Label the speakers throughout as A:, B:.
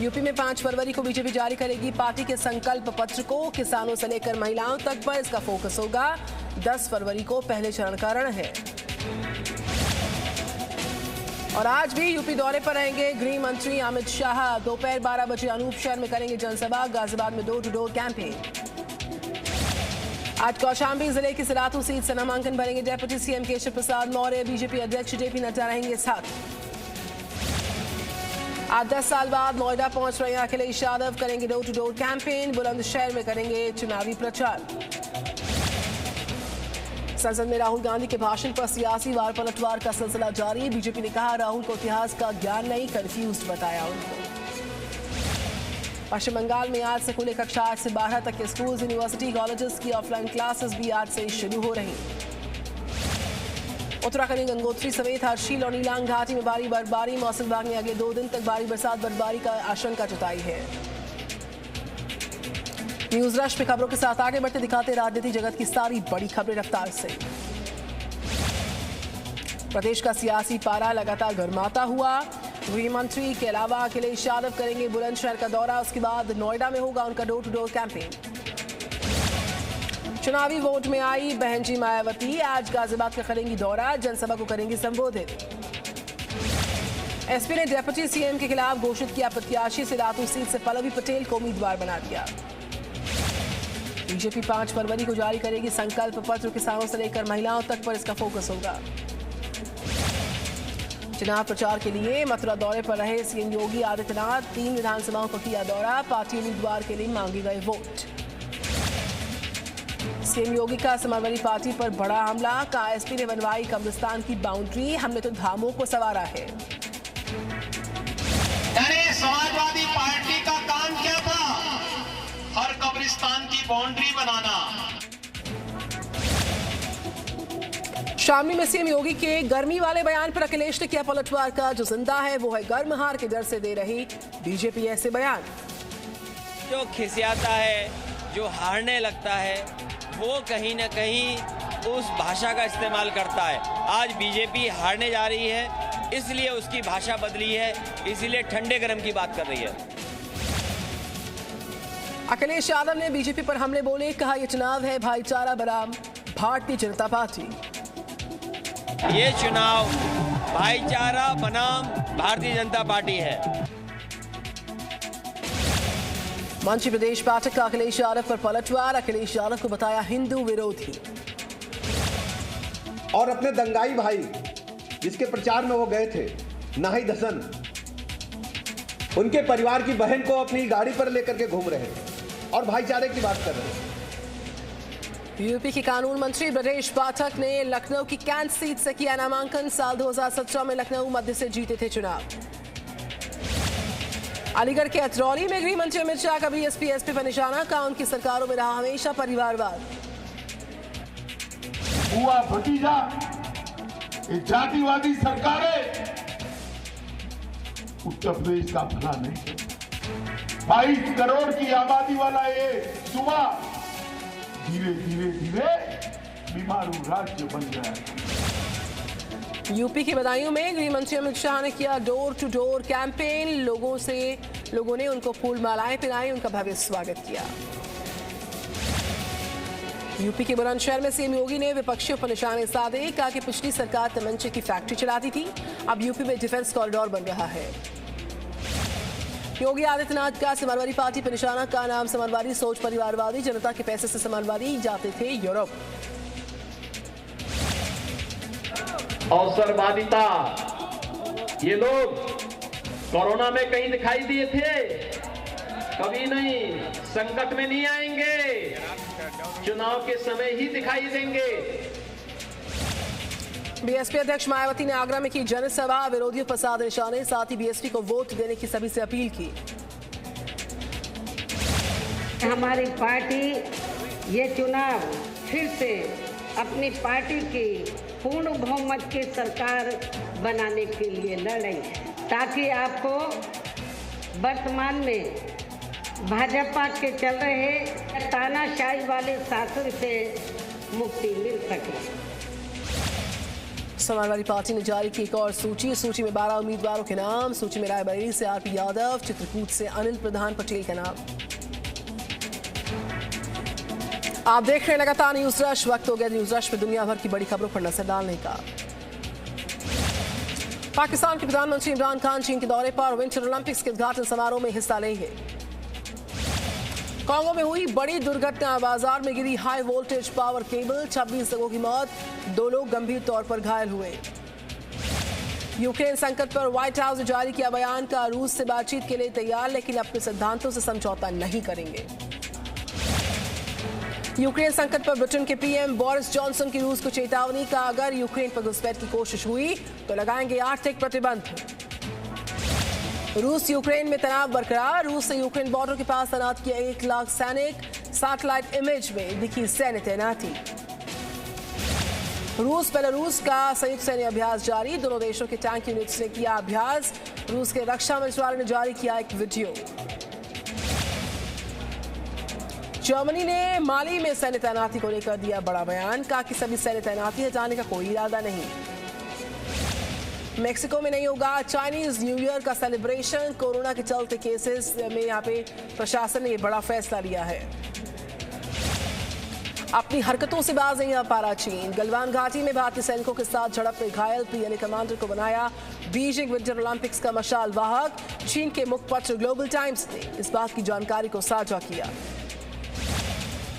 A: UP में 5 फरवरी को BJP जारी करेगी पार्टी के संकल्प पत्र को। किसानों से लेकर महिलाओं तक पर इसका फोकस होगा। 10 फरवरी को पहले चरण का रण है। और आज भी यूपी दौरे पर रहेंगे गृह मंत्री अमित शाह। दोपहर 12 बजे अनूप शहर में करेंगे जनसभा। गाजियाबाद में डोर टू डोर कैंपेन। आज कौशाम्बी जिले की सिलातू सीट से नामांकन भरेंगे deputy CM Keshav Prasad Maurya. BJP अध्यक्ष जेपी नड्डा रहेंगे साथ। आज 10 साल बाद नोएडा पहुंच रहे अखिलेश यादव, करेंगे door to door campaign. Bulandshahr में करेंगे चुनावी प्रचार। संसद में राहुल गांधी के भाषण पर सियासी वार पलटवार का सिलसिला जारी। बीजेपी ने कहा राहुल को इतिहास का ज्ञान नहीं, कंफ्यूज बताया उनको। पश्चिम बंगाल में आज से खुले कक्षा 8 से 12 तक के स्कूल, यूनिवर्सिटी, कॉलेजेस की ऑफलाइन क्लासेस भी आज से शुरू हो रही। उत्तराखंड में गंगोत्री समेत हर्षिल और नीलांग घाटी में भारी बर्फबारी। मौसम विभाग ने अगले 2 दिन तक भारी बरसात बर्फबारी का आशंका जताई है। न्यूज रश में खबरों के साथ आगे बढ़ते दिखाते राजनीति जगत की सारी बड़ी खबरें रफ्तार से। प्रदेश का सियासी पारा लगातार गर्माता हुआ। गृह मंत्री के अलावा अखिलेश यादव करेंगे बुलंदशहर का दौरा। उसके बाद नोएडा में होगा उनका डोर टू डोर कैंपेन। चुनावी वोट में आई बहनजी मायावती। आज गाजियाबाद का करेंगी दौरा, जनसभा को करेंगी संबोधित। एसपी ने डेप्यूटी सीएम के खिलाफ घोषित किया प्रत्याशी। सिलातू सीट से पल्लवी पटेल को उम्मीदवार बना दिया। बीजेपी 5 फरवरी को जारी करेगी संकल्प पत्र। किसानों से लेकर महिलाओं तक पर इसका फोकस होगा। चुनाव प्रचार के लिए मथुरा दौरे पर रहे सीएम योगी आदित्यनाथ। 3 विधानसभाओं का किया दौरा। पार्टी उम्मीदवार के लिए मांगे गए वोट। सीएम योगी का समाजवादी पार्टी पर बड़ा हमला। कहा एसपी ने बनवाई कब्रिस्तान की बाउंड्री, हमने तो धामों को संवारा है।
B: समाजवादी पार्टी का काम क्या था? हर कब्रिस्तान की बाउंड्री बनाना।
A: शामली में सीएम योगी के गर्मी वाले बयान पर अखिलेश ने किया पलटवार का। जो जिंदा है वो है गर्म, हार के डर से दे रही बीजेपी ऐसे बयान।
C: जो खिसियाता है, जो हारने लगता है, वो कहीं न कहीं उस भाषा का इस्तेमाल करता है। आज बीजेपी हारने जा रही है, इसलिए उसकी भाषा बदली है, इसीलिए ठंडे गरम की बात कर रही है।
A: अखिलेश यादव ने बीजेपी पर हमले बोले। कहा यह चुनाव है भाईचारा बनाम भारतीय जनता पार्टी।
C: ये चुनाव भाईचारा बनाम भारतीय जनता पार्टी है।
A: मंत्री प्रदेश पाठक का अखिलेश यादव पर पलटवार। अखिलेश यादव को बताया हिंदू विरोधी।
D: और अपने दंगाई भाई जिसके प्रचार में वो गए थे, नाहिद हसन, उनके परिवार की बहन को अपनी गाड़ी पर लेकर के घूम रहे हैं और भाईचारे की बात कर रहे हैं।
A: यूपी के कानून मंत्री ब्रजेश पाठक ने लखनऊ की कैंट सीट से किया नामांकन। साल 2017 में लखनऊ मध्य से जीते थे चुनाव। अलीगढ़ के अतरौली में गृह मंत्री अमित शाह का बीएसपी एसपी पर निशाना। कहा उनकी सरकारों में रहा हमेशा परिवारवाद।
E: बुआ भतीजा जातिवादी सरकारें उत्तर प्रदेश का भला नहीं। 22 करोड़ की आबादी वाला ये सूबा धीरे धीरे धीरे बीमारू राज्य बन गया है।
A: यूपी के बदायूं में गृह मंत्री अमित शाह ने किया डोर टू डोर कैंपेन। लोगों ने उनको फूल मालाएं पहनाई, उनका भव्य स्वागत किया। यूपी के बुलंदशहर में सीएम योगी ने विपक्षियों पर निशाने साधे। कहा कि पिछली सरकार तमंचे की फैक्ट्री चलाती थी, अब यूपी में डिफेंस कॉरिडोर बन रहा है। योगी आदित्यनाथ का समाजवादी पार्टी पर निशाना। का नाम समाजवादी सोच परिवारवादी, जनता के पैसे से समाजवादी जाते थे यूरोप।
F: अवसरवादिता, ये लोग कोरोना में कहीं दिखाई दिए थे? कभी नहीं। संकट में नहीं आएंगे, चुनाव के समय ही दिखाई देंगे।
A: बीएसपी अध्यक्ष मायावती ने आगरा में की जनसभा। विरोधियों पर साधे निशाने, साथ ही बीएसपी को वोट देने की सभी से अपील की।
G: हमारी पार्टी ये चुनाव फिर से अपनी पार्टी की पूर्ण बहुमत की सरकार बनाने के लिए लड़ रही है, ताकि आपको वर्तमान में भाजपा के चल रहे तानाशाही वाले शासन से मुक्ति मिल सके।
A: समाजवादी पार्टी ने जारी की एक और सूची में 12 उम्मीदवारों के नाम। सूची में रायबरेली से आरपी यादव, चित्रकूट से अनिल प्रधान पटेल का नाम। आप देख रहे हैं लगातार न्यूज रश। वक्त हो गया न्यूज रश में दुनिया भर की बड़ी खबरों पर नजर डालने का। पाकिस्तान के प्रधानमंत्री इमरान खान चीन के दौरे पर। विंटर ओलंपिक्स के उद्घाटन समारोह में हिस्सा लेंगे। कांगो में हुई बड़ी दुर्घटना, बाजार में गिरी हाई वोल्टेज पावर केबल, 26 लोगों की मौत, 2 लोग गंभीर तौर पर घायल हुए। यूक्रेन संकट पर व्हाइट हाउस ने जारी किया बयान का। रूस से बातचीत के लिए तैयार, लेकिन अपने सिद्धांतों से समझौता नहीं करेंगे। यूक्रेन संकट पर ब्रिटेन के पीएम बोरिस जॉनसन की रूस को चेतावनी का। अगर यूक्रेन पर घुसपैठ की कोशिश हुई तो लगाएंगे आर्थिक प्रतिबंध। रूस यूक्रेन में तनाव बरकरार। रूस से यूक्रेन बॉर्डर के पास तैनात किया 1 लाख सैनिक। सैटेलाइट इमेज में दिखी सैन्य तैनाती। रूस बेलारूस का संयुक्त सैन्य अभ्यास जारी। दोनों देशों के टैंक यूनिट्स ने किया अभ्यास। रूस के रक्षा मंत्रालय ने जारी किया एक वीडियो। जर्मनी ने माली में सैन्य तैनाती को लेकर दिया बड़ा बयान। कहा कि सभी सैन्य तैनाती हटाने का कोई इरादा नहीं। मेक्सिको में नहीं होगा चाइनीज न्यू ईयर का सेलिब्रेशन। कोरोना के चलते केसेस में यहाँ पे प्रशासन ने ये बड़ा फैसला लिया है। अपनी हरकतों से बाज नहीं आ पा रहा चीन। गलवान घाटी में भारतीय सैनिकों के साथ झड़प में घायल पीएलए कमांडर को बनाया बीजिंग विंटर ओलंपिक्स का मशाल वाहक। चीन के मुखपत्र ग्लोबल टाइम्स ने इस बात की जानकारी को साझा किया।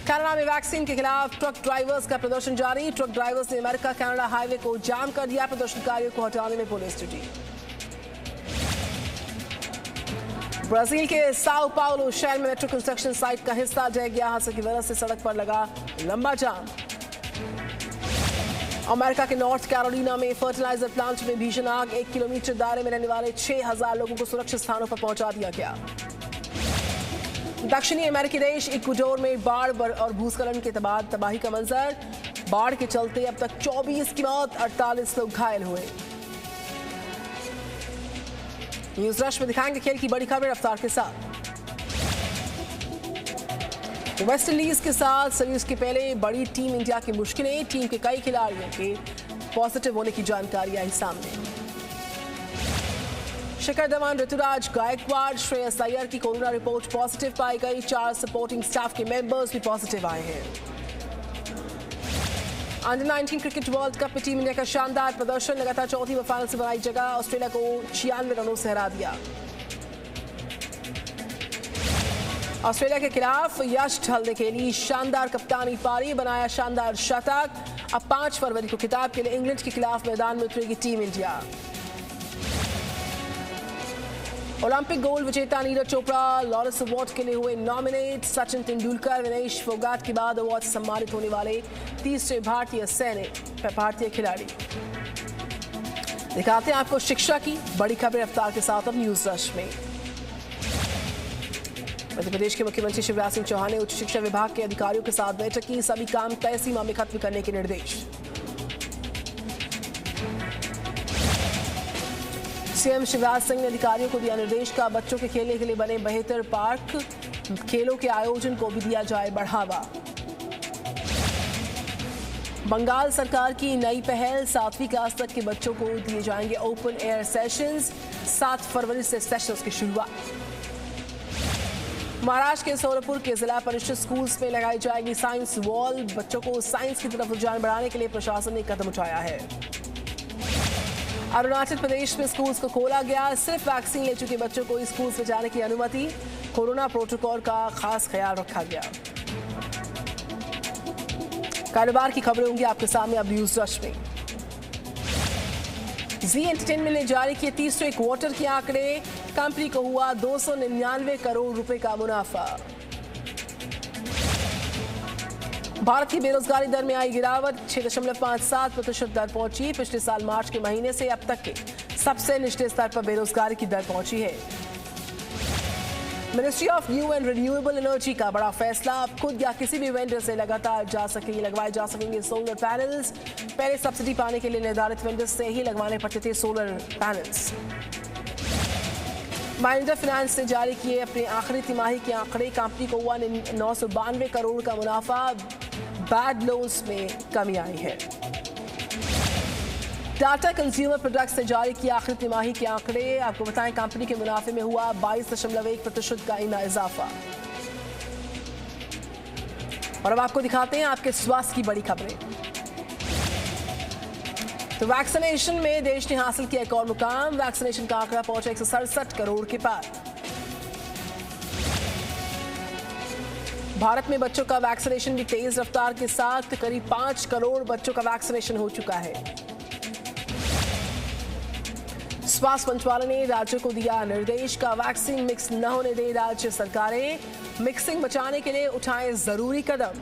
A: कनाडा में वैक्सीन के खिलाफ ट्रक ड्राइवर्स का प्रदर्शन जारी। ट्रक ड्राइवर्स ने अमेरिका कनाडा हाईवे को जाम कर दिया। प्रदर्शनकारियों को हटाने में पुलिस जुटी। ब्राजील के साओ पाउलो शहर में मेट्रो कंस्ट्रक्शन साइट का हिस्सा ढह गया। हादसे की वजह से सड़क पर लगा लंबा जाम। अमेरिका के नॉर्थ कैरोलिना में फर्टिलाइजर प्लांट में भीषण आग। 1 किलोमीटर दायरे में रहने वाले 6000 लोगों को सुरक्षित स्थानों पर पहुंचा दिया गया। दक्षिणी अमेरिकी देश इक्वाडोर में बाढ़ और भूस्खलन के बाद तबाही का मंजर। बाढ़ के चलते अब तक 24 की मौत, 48 लोग घायल हुए। न्यूज रश में दिखाएंगे खेल की बड़ी खबर रफ्तार के साथ। वेस्ट इंडीज के साथ सीरीज के पहले बड़ी टीम इंडिया की मुश्किलें। टीम के कई खिलाड़ियों के पॉजिटिव होने की जानकारी आई सामने। शिखर धवन, ऋतुराज गायकवाड़, श्रेयस अय्यर की कोरोना रिपोर्ट पॉजिटिव पाई गई। 4 सपोर्टिंग स्टाफ के मेंबर्स भी पॉजिटिव आए हैं। अंडर 19 क्रिकेट वर्ल्ड कप में टीम इंडिया का शानदार प्रदर्शन। लगातार चौथी बार फाइनल से बनाई जगह। ऑस्ट्रेलिया को 96 रनों से हरा दिया। ऑस्ट्रेलिया के खिलाफ यश ढलने के लिए शानदार कप्तानी पारी, बनाया शानदार शतक। अब 5 फरवरी को खिताब के लिए इंग्लैंड के खिलाफ मैदान में उतरेगी टीम इंडिया। ओलंपिक गोल्ड विजेता नीरज चोपड़ा लॉरेंस अवार्ड के लिए हुए नॉमिनेट। सचिन तेंदुलकर, विनेश फोगाट के बाद अवार्ड से सम्मानित होने वाले तीसरे भारतीय खिलाड़ी। दिखाते हैं आपको शिक्षा की बड़ी खबर रफ्तार के साथ अब न्यूज रश में। मध्य प्रदेश के मुख्यमंत्री शिवराज सिंह चौहान ने उच्च शिक्षा विभाग के अधिकारियों के साथ बैठक की। सभी काम तय सीमा में खत्म करने के निर्देश। सीएम शिवराज सिंह ने अधिकारियों को दिया निर्देश का बच्चों के खेलने के लिए बने बेहतर पार्क, खेलों के आयोजन को भी दिया जाए बढ़ावा। बंगाल सरकार की नई पहल, 7वीं क्लास तक के बच्चों को दिए जाएंगे ओपन एयर सेशंस। 7 फरवरी से सेशंस की शुरुआत। महाराष्ट्र के सोलापुर के जिला परिषद स्कूल्स में लगाई जाएगी साइंस वॉल। बच्चों को साइंस की तरफ रुझान बढ़ाने के लिए प्रशासन ने कदम उठाया है। अरुणाचल प्रदेश में स्कूल्स को खोला गया। सिर्फ वैक्सीन ले चुके बच्चों को स्कूल्स में जाने की अनुमति। कोरोना प्रोटोकॉल का खास ख्याल रखा गया। कारोबार की खबरें होंगी आपके सामने अब न्यूज रश में। जी एंटरटेनमेंट ने जारी किए तीसरे क्वार्टर के आंकड़े। कंपनी को हुआ 299 करोड़ रुपए का मुनाफा। भारत की बेरोजगारी दर में आई गिरावट, 6.57% दर पहुंची। पिछले साल मार्च के महीने से अब तक के सबसे निचले स्तर पर बेरोजगारी की दर पहुंची है। Ministry of new and renewable energy का बड़ा फैसला। अब खुद या किसी भी वेंडर से लगवाए जा सकेंगे सोलर पैनल्स। पहले सब्सिडी पाने के लिए निर्धारित वेंडर्स से ही लगवाने पड़ते थे सोलर पैनल्स। महिंद्रा फाइनेंस ने जारी किए अपने आखिरी तिमाही के आंकड़े। कंपनी को हुआ 992 करोड़ का मुनाफा। बैड लोन्स में कमी आई है। टाटा कंज्यूमर प्रोडक्ट्स ने जारी किया आखिरी तिमाही के आंकड़े। आपको बताएं कंपनी के मुनाफे में हुआ 22.1% का इजाफा। और अब आपको दिखाते हैं आपके स्वास्थ्य की बड़ी खबरें। तो वैक्सीनेशन में देश ने हासिल किया एक और मुकाम। वैक्सीनेशन का आंकड़ा पहुंचा 167 करोड़ के पार। भारत में बच्चों का वैक्सीनेशन भी तेज रफ्तार के साथ करीब 5 करोड़ बच्चों का वैक्सीनेशन हो चुका है। स्वास्थ्य मंत्रालय ने राज्यों को दिया निर्देश का वैक्सीन मिक्स न होने दे राज्य सरकारें। मिक्सिंग बचाने के लिए उठाएं जरूरी कदम।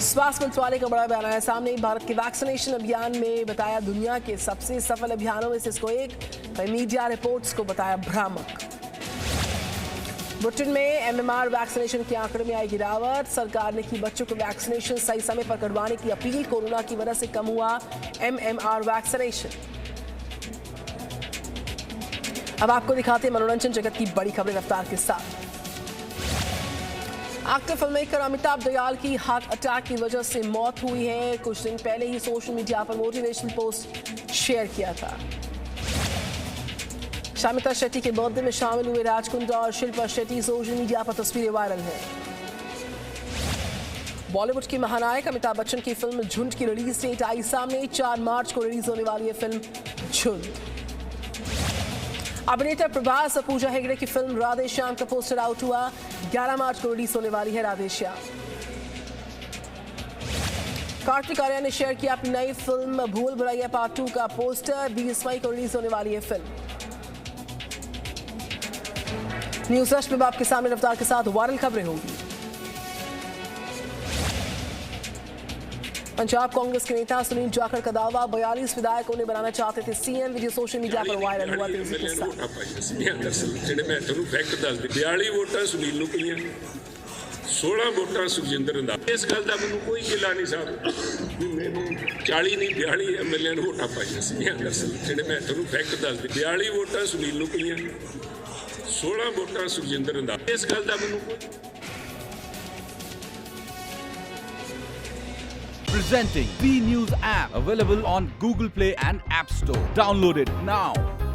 A: स्वास्थ्य मंत्रालय का बड़ा बयान आया सामने। भारत के वैक्सीनेशन अभियान में बताया दुनिया के सबसे सफल अभियानों में से इसको एक। कई मीडिया रिपोर्ट्स को बताया भ्रामक। ब्रिटेन में एमएमआर वैक्सीनेशन के आंकड़े में आई गिरावट। सरकार ने की बच्चों को वैक्सीनेशन सही समय पर करवाने की अपील। कोरोना की वजह से कम हुआ एमएमआर वैक्सीनेशन। अब आपको दिखाते हैं मनोरंजन जगत की बड़ी खबरें रफ्तार के साथ। Actor film maker Amitabh Dayal की हार्ट अटैक की वजह से मौत हुई है। कुछ दिन पहले ही सोशल मीडिया पर मोटिवेशनल पोस्ट शेयर किया था। शामिता शेट्टी के बर्थडे में शामिल हुए राजकुंद्रा और शिल्पा शेट्टी। सोशल मीडिया पर तस्वीरें वायरल हैं। बॉलीवुड की महानायक अमिताभ बच्चन की फिल्म झुंड की रिलीज डेट आई सामने। 4 मार्च को रिलीज होने वाली है फिल्म झुंड। अभिनेता प्रभास और पूजा हेगड़े की फिल्म राधे श्याम का पोस्टर आउट हुआ। 11 मार्च को रिलीज होने वाली है राधे श्याम। कार्तिक आर्यन ने शेयर किया अपनी नई फिल्म भूल भुलैया पार्ट 2 का पोस्टर। 20 मई को रिलीज होने वाली है फिल्म। न्यूज रश में आपके सामने रफ्तार के साथ वायरल खबरें होंगी। पंजाब कांग्रेस के नेता सुनील जाखड़ का दावा 42 विधायकों ने बनाना चाहते थे सीएम। वीडियो सोशल मीडिया पर वायरल हुआ तेजी के साथ।
H: 42 वोटां सुनील ਨੂੰ ਪਈਆਂ 16 ਵੋਟਾਂ ਸੁਖਜਿੰਦਰ ਰੰਧਾਵਾ। ਇਸ ਗੱਲ ਦਾ ਮੈਨੂੰ ਕੋਈ ਗਿਲਾ ਨਹੀਂ ਸਾਹਿਬ ਵੀ ਮੈਨੂੰ 40 ਨਹੀਂ 42 ਐਮਐਲਏ ਨੂੰ ਵੋਟਾਂ ਪਾਈਆਂ ਸੀਗੀਆਂ। ਦਰਅਸਲ ਜਿਹੜੇ ਮੈਂ ਤੁਹਾਨੂੰ ਫੈਕਟ ਦੱਸਦੇ 42 ਵੋਟਾਂ ਸੁਨੀਲ ਨੂੰ ਪਈਆਂ 16 ਵੋਟਾਂ ਸੁਖਜਿੰਦਰ ਰੰਧਾਵਾ। ਇਸ ਗੱਲ ਦਾ ਮੈਨੂੰ ਕੋਈ
I: Presenting B News app available on Google Play and App Store. Download it now.